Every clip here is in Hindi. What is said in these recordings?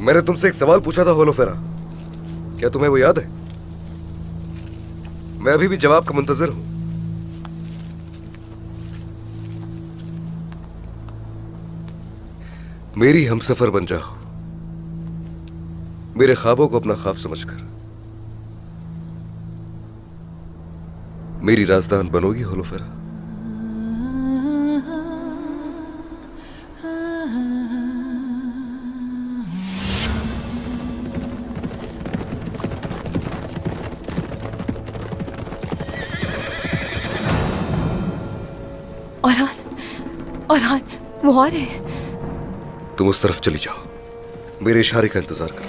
मैंने तुमसे एक सवाल पूछा था होलोफेरा, क्या तुम्हें वो याद है? मैं अभी भी जवाब का मुंतजिर हूं। मेरी हमसफर बन जाओ, मेरे ख्वाबों को अपना ख्वाब समझकर। मेरी राजदान बनोगी होलोफेरा? औरहान, वो आ रहे हैं। तुम उस तरफ चली जाओ, मेरे इशारे का इंतजार करो।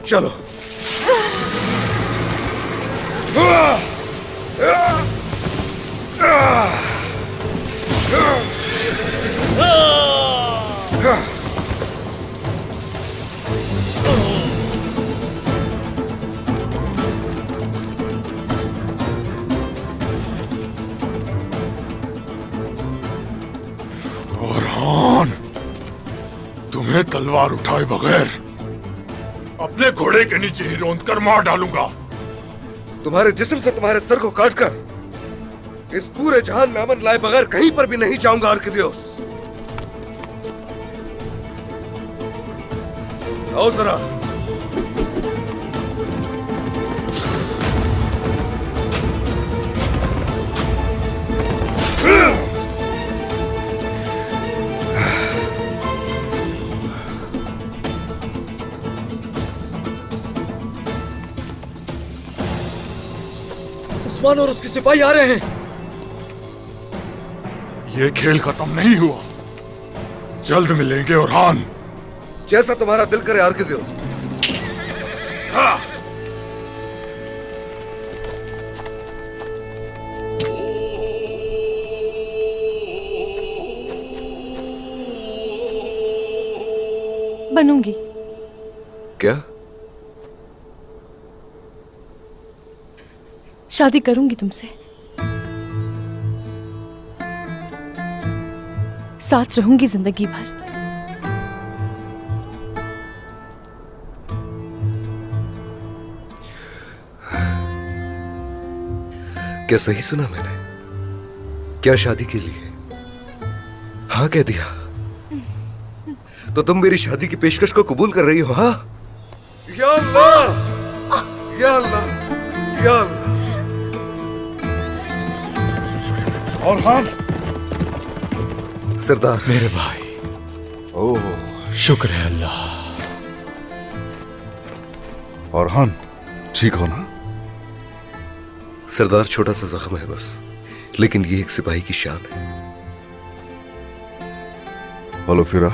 चलो। औरहान, तुम्हें तलवार उठाए बगैर अपने घोड़े के नीचे ही रौंद कर मार डालूंगा। तुम्हारे जिस्म से तुम्हारे सर को काटकर इस पूरे जहान में अमन लाए बगैर कहीं पर भी नहीं जाऊंगा आर्किदियोस। आओ जरा। उस्मान और उसके सिपाही आ रहे हैं। ये खेल खत्म नहीं हुआ, जल्द मिलेंगे औरहान। जैसा तुम्हारा दिल करे आर्किदियोस। बनूंगी। क्या? शादी करूंगी तुमसे, साथ रहूंगी जिंदगी भर। क्या सही सुना मैंने? क्या शादी के लिए हाँ कह दिया? तो तुम मेरी शादी की पेशकश को कबूल कर रही हो? हाँ? या अल्लाह, या अल्लाह, या अल्लाह। औरहान, सरदार। मेरे भाई। ओह, शुक्र है अल्लाह। औरहान, ठीक हो ना? सरदार, छोटा सा जख्म है बस, लेकिन ये एक सिपाही की शान है। होलोफेरा,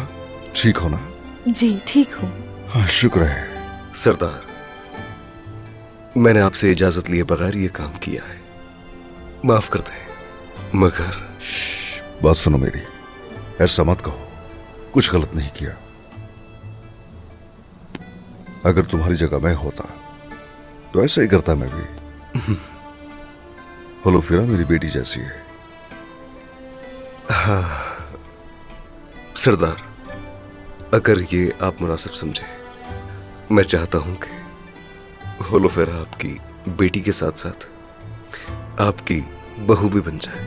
ठीक हो ना? जी ठीक हूँ। हाँ, शुक्र है। सरदार, मैंने आपसे इजाजत लिए बगैर ये काम किया है, माफ कर दें। मगर बात सुनो मेरी, ऐसा मत कहो, कुछ गलत नहीं किया। अगर तुम्हारी जगह मैं होता तो ऐसा ही करता मैं भी। होलोफेरा मेरी बेटी जैसी है। हाँ सरदार, अगर ये आप मुनासिब समझे, मैं चाहता हूं कि होलोफेरा आपकी बेटी के साथ साथ आपकी बहू भी बन जाए।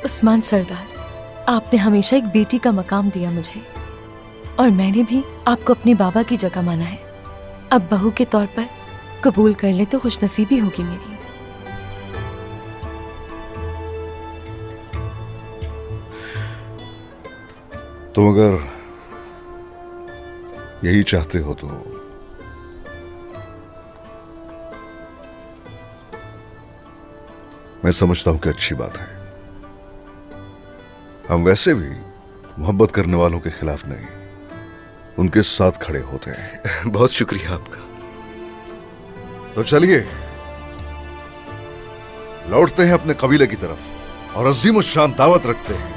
उस्मान सरदार, आपने हमेशा एक बेटी का मकाम दिया मुझे, और मैंने भी आपको अपने बाबा की जगह माना है। अब बहू के तौर पर कबूल कर ले तो खुशनसीबी होगी मेरी। तुम अगर यही चाहते हो तो मैं समझता हूं कि अच्छी बात है। हम वैसे भी मोहब्बत करने वालों के खिलाफ नहीं, उनके साथ खड़े होते हैं। बहुत शुक्रिया आपका। तो चलिए लौटते हैं अपने कबीले की तरफ और अजीम शान दावत रखते हैं।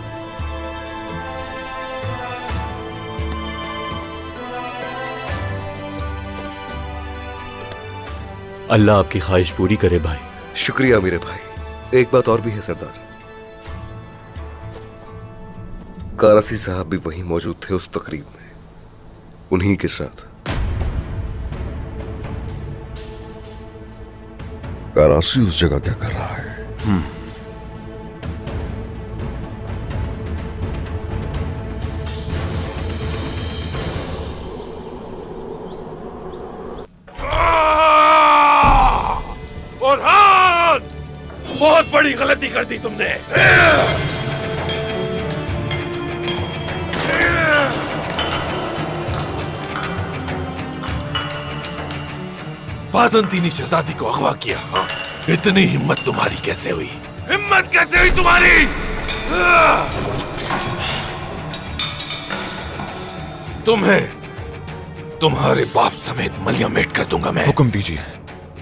अल्लाह आपकी ख्वाहिश पूरी करे भाई। शुक्रिया मेरे भाई। एक बात और भी है सरदार, कारासी साहब भी वहीं मौजूद थे उस तकरीब में, उन्हीं के साथ। कारासी उस जगह क्या कर रहा है? ओरहान, बहुत बड़ी गलती कर दी तुमने। बाज़ंतीनी शहजादी को अगवा किया। हाँ? इतनी हिम्मत तुम्हारी कैसे हुई? हिम्मत कैसे हुई तुम्हारी? तुम्हें तुम्हारे बाप समेत मलिया मेट कर दूंगा मैं। हुक्म दीजिए,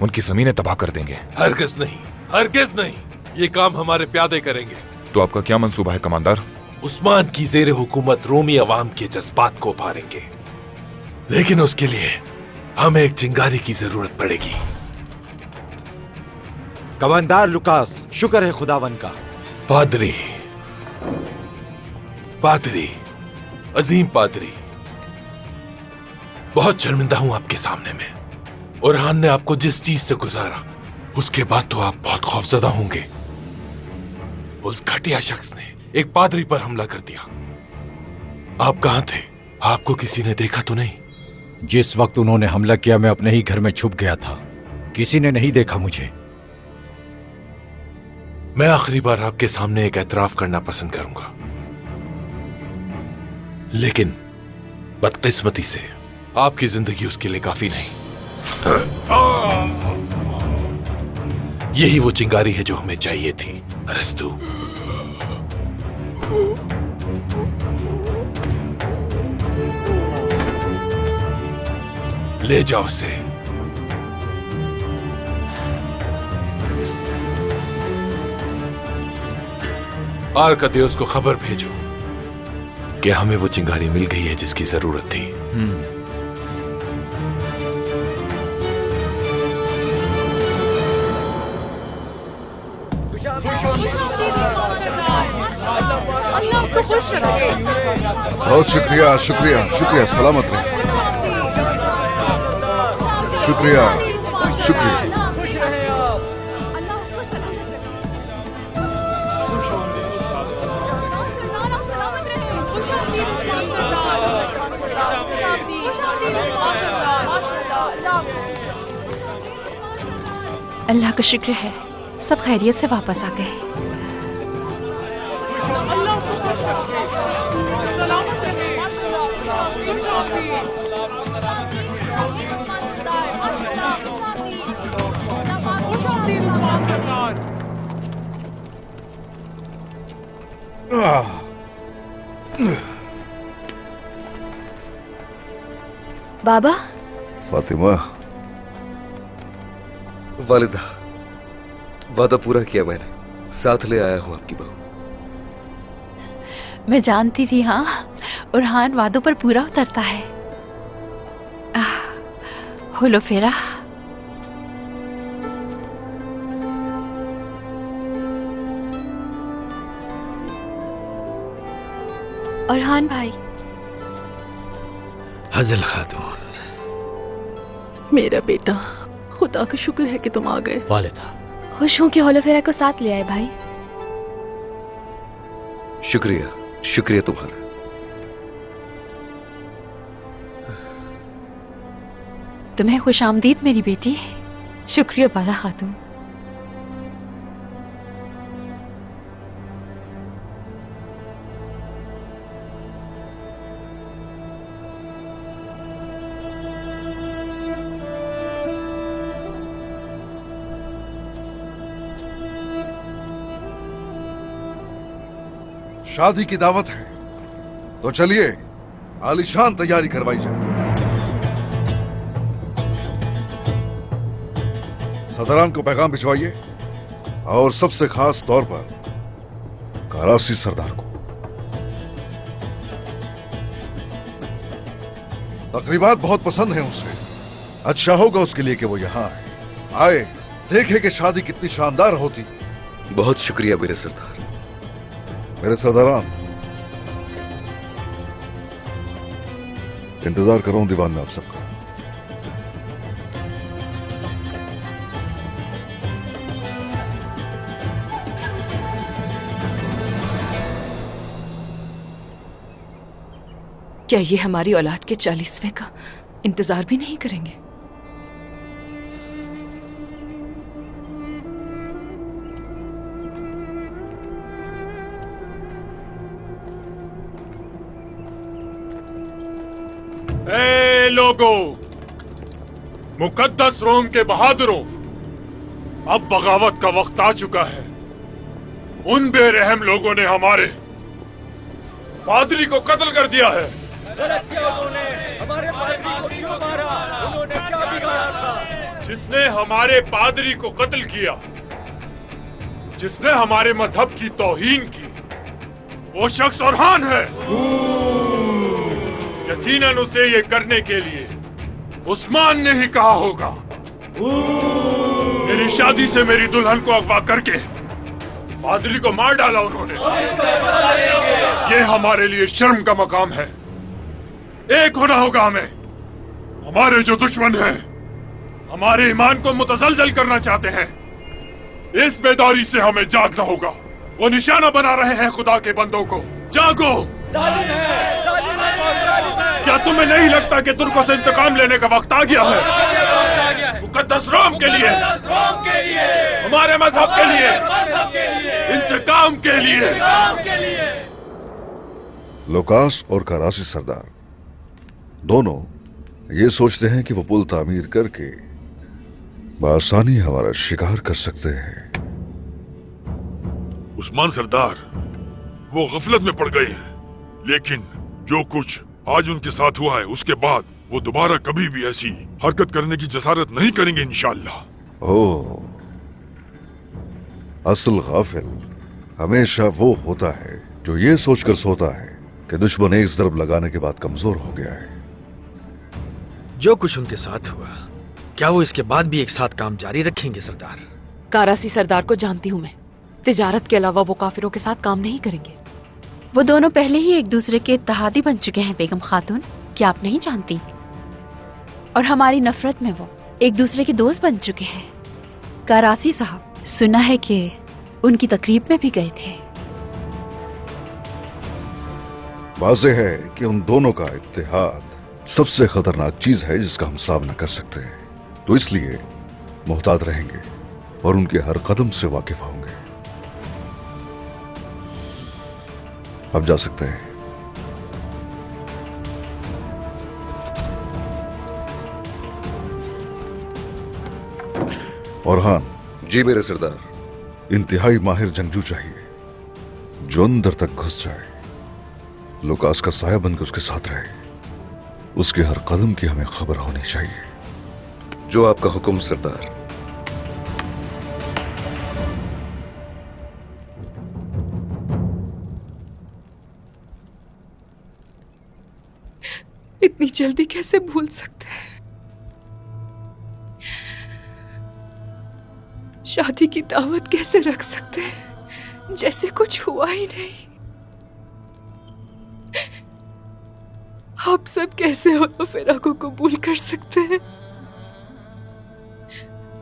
उनकी जमीनें तबाह कर देंगे। हरगिज़ नहीं, हरगिज़ नहीं। ये काम हमारे प्यादे करेंगे। तो आपका क्या मंसूबा है कमांडर? उस्मान की जेर हुकूमत रोमी अवाम के जज्बात को उभारेंगे, लेकिन उसके लिए हमें एक चिंगारी की जरूरत पड़ेगी। कमांडर लुकास, शुक्र है खुदावन का। पादरी, पादरी, अजीम पादरी, बहुत शर्मिंदा हूं आपके सामने में। ओरहान ने आपको जिस चीज से गुजारा, उसके बाद तो आप बहुत खौफजदा होंगे। उस घटिया शख्स ने एक पादरी पर हमला कर दिया। आप कहां थे? आपको किसी ने देखा तो नहीं? जिस वक्त उन्होंने हमला किया मैं अपने ही घर में छुप गया था, किसी ने नहीं देखा मुझे। मैं आखिरी बार आपके सामने एक एतराफ करना पसंद करूंगा, लेकिन बदकिस्मती से आपकी जिंदगी उसके लिए काफी नहीं। यही वो चिंगारी है जो हमें चाहिए थी अरस्तु। ले जाओ उसे। आर्कदेउस को खबर भेजो कि हमें वो चिंगारी मिल गई है जिसकी जरूरत थी। बहुत शुक्रिया, शुक्रिया, शुक्रिया। सलामत रहे। शुक्रिया, शुक्रिया। अल्लाह का शुक्र है, सब खैरियत से वापस आ गए। बाबा। फातिमा। वालिदा, वादा पूरा किया मैंने, साथ ले आया हूं आपकी बहू। मैं जानती थी, हाँ, ओरहान वादों पर पूरा उतरता है। होलो फेरा। ओरहान भाई। हजल खातून, मेरा बेटा, खुदा का शुक्र है कि तुम आ गए। वालिदा, खुश हूं कि होलो फेरा को साथ ले आए भाई। शुक्रिया, शुक्रिया तुम्हारा। तुम्हें खुश आमदीद मेरी बेटी। शुक्रिया बाला खातून। शादी की दावत है तो चलिए आलीशान तैयारी करवाई जाए। सदरान को पैगाम भिजवाइए और सबसे खास तौर पर कारासी सरदार को। तकरीबात बहुत पसंद है उसे। अच्छा होगा उसके लिए कि वो यहां आए। आए देखे कि शादी कितनी शानदार होती। बहुत शुक्रिया मेरे सरदार। मेरे सरदारान, इंतजार कर रहा हूं दीवान में आप सबका। क्या ये हमारी औलाद के 40वें का इंतजार भी नहीं करेंगे? ए लोगों, मुकद्दस रोम के बहादुरों, अब बगावत का वक्त आ चुका है। उन बेरहम लोगों ने हमारे पादरी को कत्ल कर दिया है। हमारे पादरी को क्यों मारा? उन्होंने क्या बिगाड़ा था? जिसने हमारे पादरी को कत्ल किया, जिसने हमारे मजहब की तौहीन की, वो शख्स ओरहान है। यकीनन उसे ये करने के लिए उस्मान ने ही कहा होगा। मेरी शादी से मेरी दुल्हन को अगवा करके पादरी को मार डाला उन्होंने। ये हमारे लिए शर्म का मकाम है। एक होना होगा हमें। हमारे जो दुश्मन हैं, हमारे ईमान को मुतजलजल करना चाहते हैं, इस बेदारी से हमें जागना होगा। वो निशाना बना रहे हैं खुदा के बंदों को। जागो! क्या तुम्हें नहीं लगता कि तुर्कों से इंतकाम लेने का वक्त आ गया है? मुकद्दस रोम के लिए, हमारे मजहब के लिए, इंतकाम के लिए। लुकास और करासी सरदार दोनों ये सोचते हैं कि वो पुल तामीर करके बआसानी हमारा शिकार कर सकते हैं। उस्मान सरदार वो गफलत में पड़ गए हैं, लेकिन जो कुछ आज उनके साथ हुआ है उसके बाद वो दोबारा कभी भी ऐसी हरकत करने की जसारत नहीं करेंगे इंशाअल्लाह। ओह, असल गाफिल हमेशा वो होता है जो ये सोचकर सोता है कि दुश्मन एक ज़रब लगाने के बाद कमजोर हो गया है। जो कुछ उनके साथ हुआ, क्या वो इसके बाद भी एक साथ काम जारी रखेंगे सरदार? कारासी सरदार को जानती हूँ मैं। तिजारत के अलावा वो काफिरों के साथ काम नहीं करेंगे। वो दोनों पहले ही एक दूसरे के इत्तेहादी बन चुके हैं बेगम खातून, क्या आप नहीं जानती? और हमारी नफरत में वो एक दूसरे के दोस्त बन चुके हैं। करासी साहब, सुना है कि उनकी तकरीब में भी गए थे। वाज़ेह है कि उन दोनों का इत्तेहाद सबसे खतरनाक चीज है जिसका हम सामना कर सकते हैं, तो इसलिए मुहतात रहेंगे और उनके हर कदम से वाकिफ होंगे। अब जा सकते हैं। ओरहान। जी मेरे सरदार। इंतहाई माहिर जंगजू चाहिए जो अंदर तक घुस जाए, लुकास का साया बनकर उसके साथ रहे। उसके हर कदम की हमें खबर होनी चाहिए। जो आपका हुक्म सरदार। इतनी जल्दी कैसे भूल सकते हैं? शादी की दावत कैसे रख सकते हैं जैसे कुछ हुआ ही नहीं? आप सब कैसे होलोफेरा को कबूल कर सकते हैं?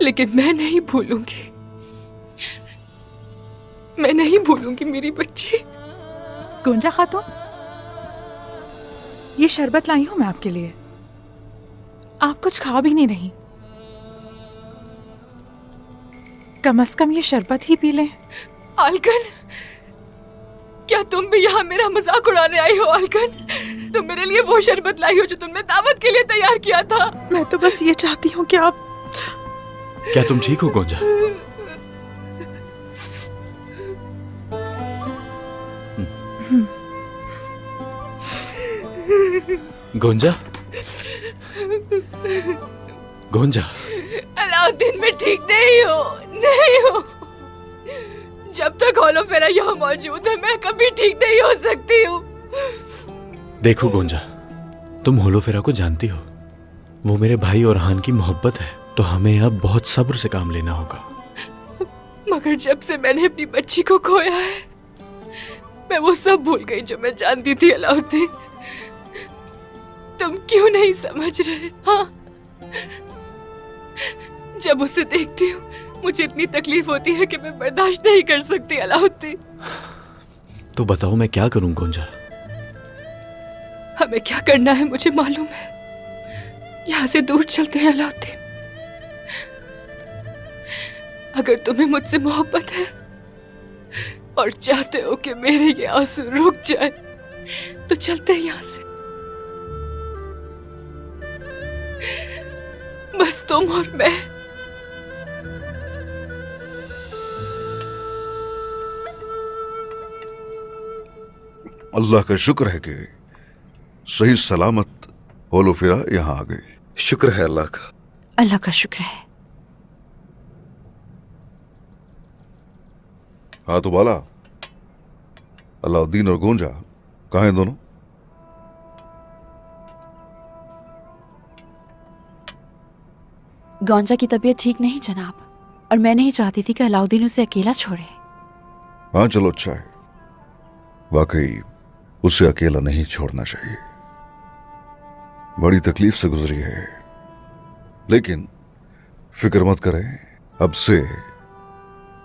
लेकिन मैं नहीं भूलूंगी, मैं नहीं भूलूंगी मेरी बच्ची। गुंजा खातून, ये शरबत लाई हूं मैं आपके लिए। आप कुछ खा भी नहीं रही, कम से कम ये शरबत ही पी लें। आलकन, क्या तुम भी यहाँ मेरा मजाक उड़ाने आई हो? आलकन, तुम मेरे लिए वो शरबत लाई हो जो तुमने दावत के लिए तैयार किया था। मैं तो बस ये चाहती हूँ कि आप। क्या तुम ठीक हो गोंजा? गोंजा, गोंजा। अलाउद्दीन, मैं ठीक नहीं हूँ, नहीं हूँ। जब तक होलोफेरा यहाँ मौजूद है मैं कभी ठीक नहीं हो सकती हूँ। देखो गोंजा, तुम होलोफेरा को जानती हो, वो मेरे भाई ओरहान की मोहब्बत है। तो हमें अब बहुत सब्र से काम लेना होगा। मगर जब से मैंने अपनी बच्ची को खोया है, मैं वो सब भूल गई जो मैं जानती थी अलाउद्दीन। तुम क्यों नहीं समझ रहे? हाँ, जब उसे देखती हूँ मुझे इतनी तकलीफ होती है कि मैं बर्दाश्त नहीं कर सकती अलाउद्दीन। तो बताओ मैं क्या करूं गोंजा? हमें क्या करना है मुझे मालूम है। यहाँ से दूर चलते हैं अलाउद्दीन। अगर तुम्हें मुझसे मोहब्बत है और चाहते हो कि मेरे ये आंसू रुक जाए तो चलते हैं यहाँ से। बस तुम और मैं। अल्लाह का शुक्र है कि सही सलामत होलोफिरा यहाँ आ गई। शुक्र है अल्लाह का। अल्लाह का शुक्र है। हाँ तो बाला, अलाउद्दीन और गोंजा कहाँ हैं दोनों? गोंजा की तबीयत ठीक नहीं जनाब, और मैं नहीं चाहती थी कि अलाउद्दीन उसे अकेला छोड़े। हाँ चलो अच्छा है, वाकई उसे अकेला नहीं छोड़ना चाहिए। बड़ी तकलीफ से गुजरी है, लेकिन फिक्र मत करें, अब से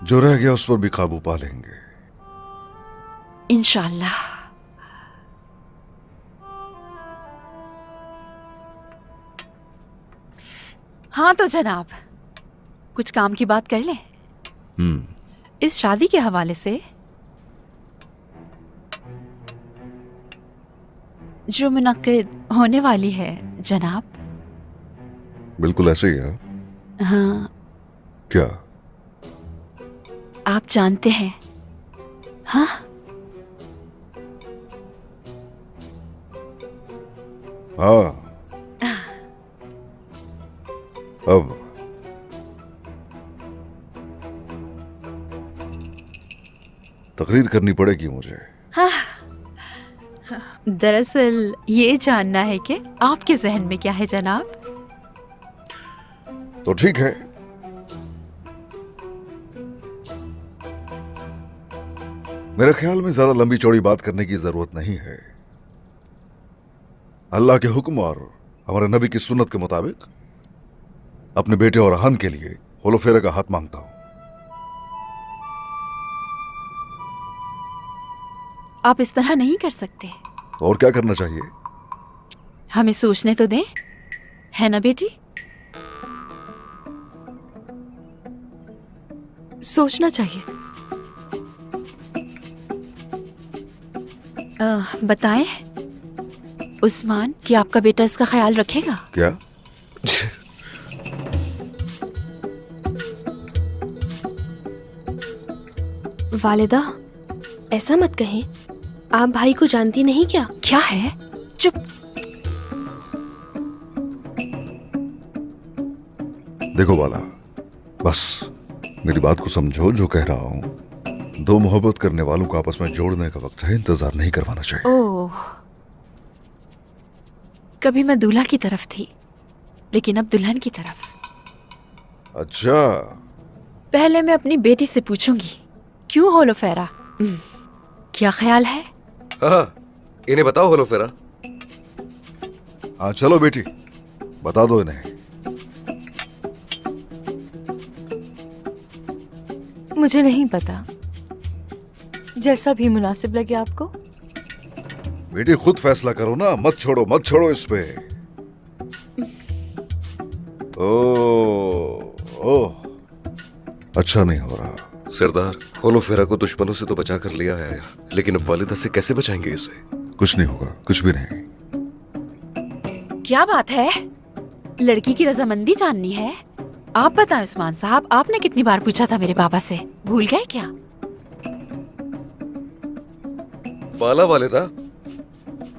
जो रह गया उस पर भी काबू पा लेंगे इंशाअल्लाह। हाँ तो जनाब, कुछ काम की बात कर लें। इस शादी के हवाले से जो मुनक्किद होने वाली है जनाब। बिल्कुल ऐसे ही है। हाँ, क्या आप जानते हैं? हाँ, हाँ अब तकरीर करनी पड़ेगी मुझे। हाँ, दरअसल ये जानना है कि आपके जहन में क्या है जनाब। तो ठीक है, मेरे ख्याल में ज्यादा लंबी चौड़ी बात करने की जरूरत नहीं है। अल्लाह के हुक्म और हमारे नबी की सुन्नत के मुताबिक अपने बेटे और अहन के लिए होलोफेरे का हाथ मांगता हूं। आप इस तरह नहीं कर सकते। तो और क्या करना चाहिए? हमें सोचने तो दें, है ना बेटी? सोचना चाहिए। बताएं उस्मान कि आपका बेटा इसका ख्याल रखेगा? क्या? वालिदा, ऐसा मत कहें। आप भाई को जानती नहीं क्या? क्या है? चुप। देखो बाला, बस मेरी बात को समझो। जो कह रहा हूं, दो मोहब्बत करने वालों को आपस में जोड़ने का वक्त है, इंतजार नहीं करवाना चाहिए। ओह, कभी मैं दूल्हा की तरफ थी, लेकिन अब दुल्हन की तरफ। अच्छा, पहले मैं अपनी बेटी से पूछूंगी, क्यों होलोफेरा? क्या ख्याल है? हाँ, इन्हें बताओ होलोफेरा। हाँ चलो बेटी, बता दो इन्हें। मुझे नहीं पता, जैसा भी मुनासिब लगे आपको। बेटी खुद फैसला करो ना, मत छोड़ो इस पे। ओह, अच्छा नहीं हो रहा। सरदार, होलोफेरा को दुश्मनों से तो बचा कर लिया है, लेकिन अब वालिदा से कैसे बचाएंगे इसे? कुछ नहीं होगा, कुछ भी नहीं। क्या बात है? लड़की की रजामंदी जाननी है? आप बताएं उस्मान साहब, आपने कितनी बार पूछा था मेरे बाबा से, भूल गए क्या? बाला वालिदा,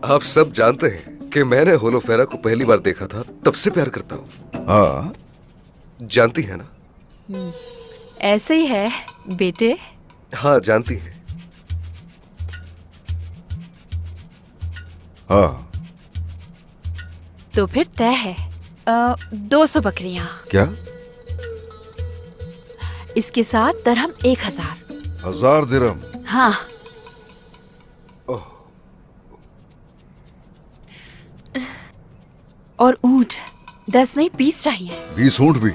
आप सब जानते हैं कि मैंने होलोफेरा को पहली बार देखा था, तब से प्यार करता हूँ। हाँ, जानती है ना? ऐसे ही है बेटे। हाँ, जानती है। हाँ, तो फिर तय है, 200 बकरियां। क्या? इसके साथ दरहम 1000। 1000 दिरहम? हाँ। और ऊंट 10 नहीं 20 चाहिए। 20 ऊंट भी?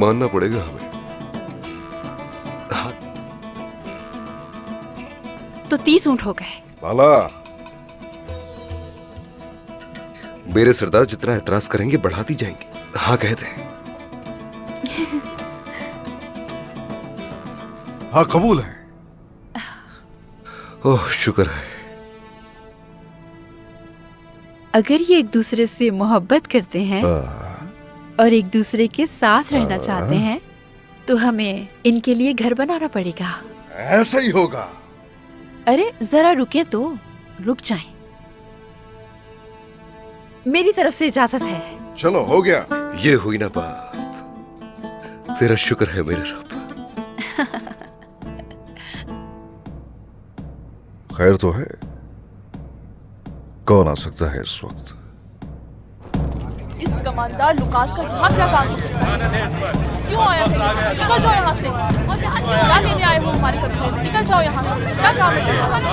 मानना पड़ेगा हमें। तो 30 ऊंट हो गए। बाला, मेरे सरदार जितना एतराज करेंगे बढ़ाती जाएंगे। हाँ कहते हैं। हाँ कबूल है। ओह शुक्र है। अगर ये एक दूसरे से मोहब्बत करते हैं और एक दूसरे के साथ रहना चाहते हैं तो हमें इनके लिए घर बनाना पड़ेगा। ऐसा ही होगा। अरे जरा रुके तो, रुक जाएं। मेरी तरफ से इजाजत है। चलो हो गया। ये हुई ना बात। तेरा शुक्र है मेरे रब। खैर तो है। कौन आ सकता है इस वक्त? इस कमांडर लुकास का यहाँ क्या काम हो सकता है? क्यों आया है? निकल जाओ यहाँ से। क्या लेने आए हो हमारे कमरे में? निकल जाओ यहाँ से। क्या काम है तुम्हारा?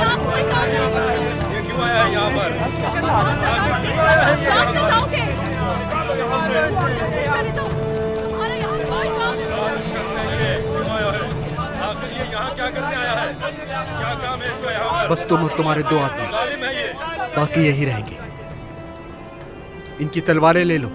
क्यों आया है यहाँ पर? कैसे आ रहा है? जान से जाओगे? तुम्हारा यहाँ कोई काम नहीं। आखिर ये यहाँ क्या करने आया है? क्या काम है इसका यहाँ पर? बस तुम और तुम्हारे 2 आदमी, बाकी यही रहेंगे। इनकी तलवारें ले लो।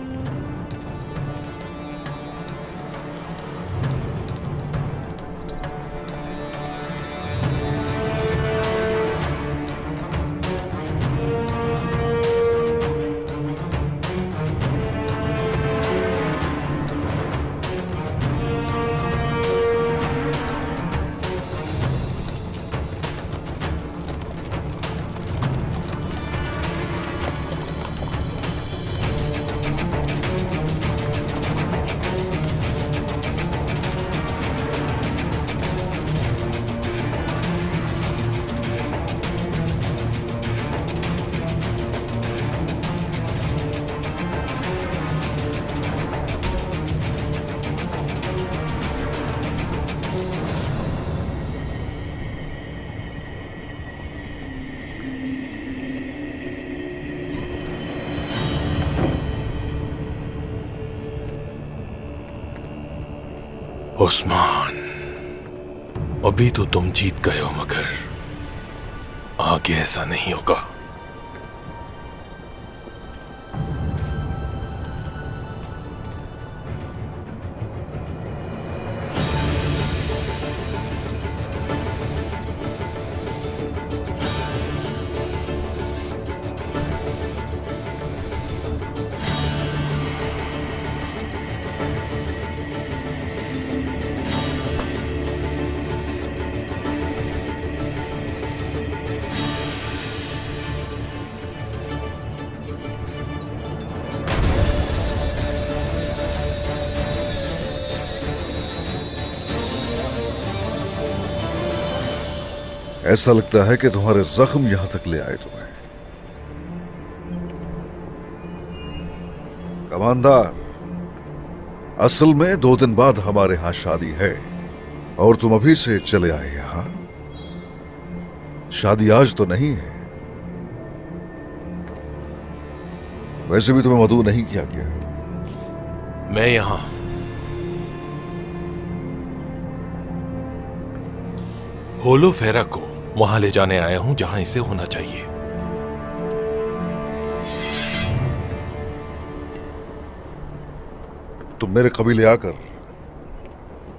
उस्मान, अभी तो तुम जीत गए हो मगर आगे ऐसा नहीं होगा। ऐसा लगता है कि तुम्हारे जख्म यहां तक ले आए तुम्हें। कमांडर, असल में 2 दिन बाद हमारे यहां शादी है और तुम अभी से चले आए यहां। शादी आज तो नहीं है। वैसे भी तुम्हें मदऊ नहीं किया गया। मैं यहां होलो फेरा को वहां ले जाने आया हूं जहां इसे होना चाहिए। तुम मेरे कबीले आकर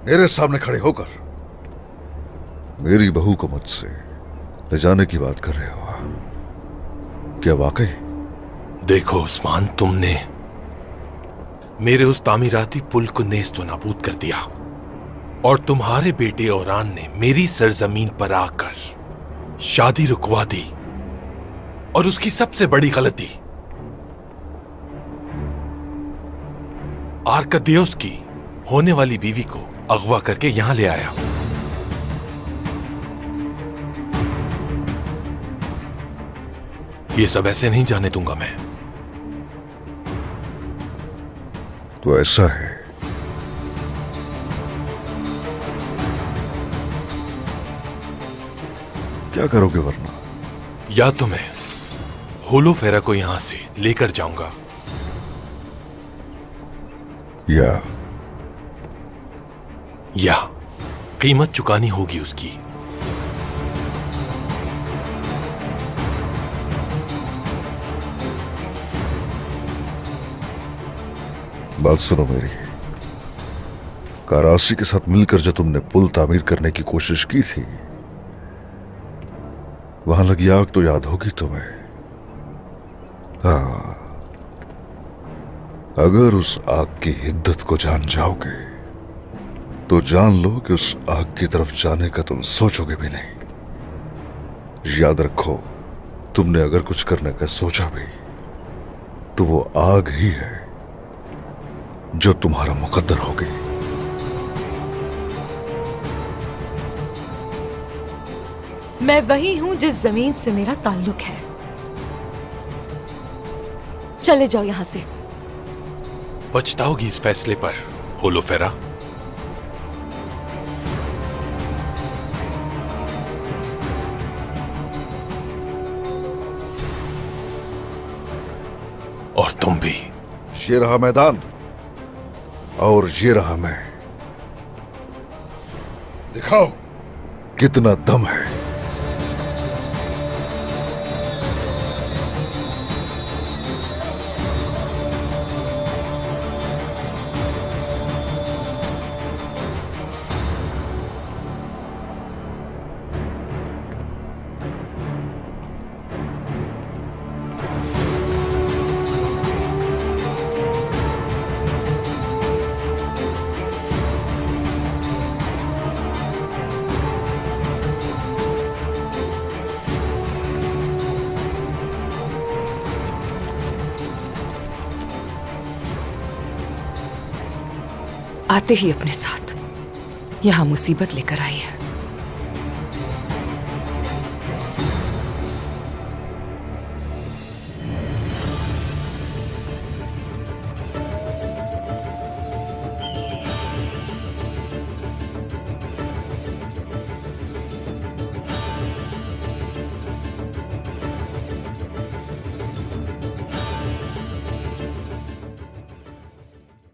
मेरे सामने खड़े होकर मेरी बहू को मुझसे ले जाने की बात कर रहे हो? क्या वाकई? देखो उस्मान, तुमने मेरे उस तामीराती पुल को नेस्तो नाबूद कर दिया और तुम्हारे बेटे औरान ने मेरी सरजमीन पर आकर शादी रुकवा दी और उसकी सबसे बड़ी गलती आर्कदियोस की होने वाली बीवी को अगवा करके यहां ले आया। ये सब ऐसे नहीं जाने दूंगा मैं। तो ऐसा है, क्या करोगे वरना? या तो मैं होलो फेरा को यहां से लेकर जाऊंगा, या कीमत चुकानी होगी उसकी। बात सुनो मेरी। करासी के साथ मिलकर जो तुमने पुल तामीर करने की कोशिश की थी, वहां लगी आग तो याद होगी तुम्हें। हाँ, अगर उस आग की हिद्दत को जान जाओगे तो जान लो कि उस आग की तरफ जाने का तुम सोचोगे भी नहीं। याद रखो, तुमने अगर कुछ करने का सोचा भी तो वो आग ही है जो तुम्हारा मुकद्दर हो गई। मैं वही हूं जिस जमीन से मेरा ताल्लुक है। चले जाओ यहां से। पछताओगी इस फैसले पर होलो फेरा। और तुम भी। ये रहा मैदान और ये रहा मैं। दिखाओ कितना दम है। आते ही अपने साथ यहां मुसीबत लेकर आई है।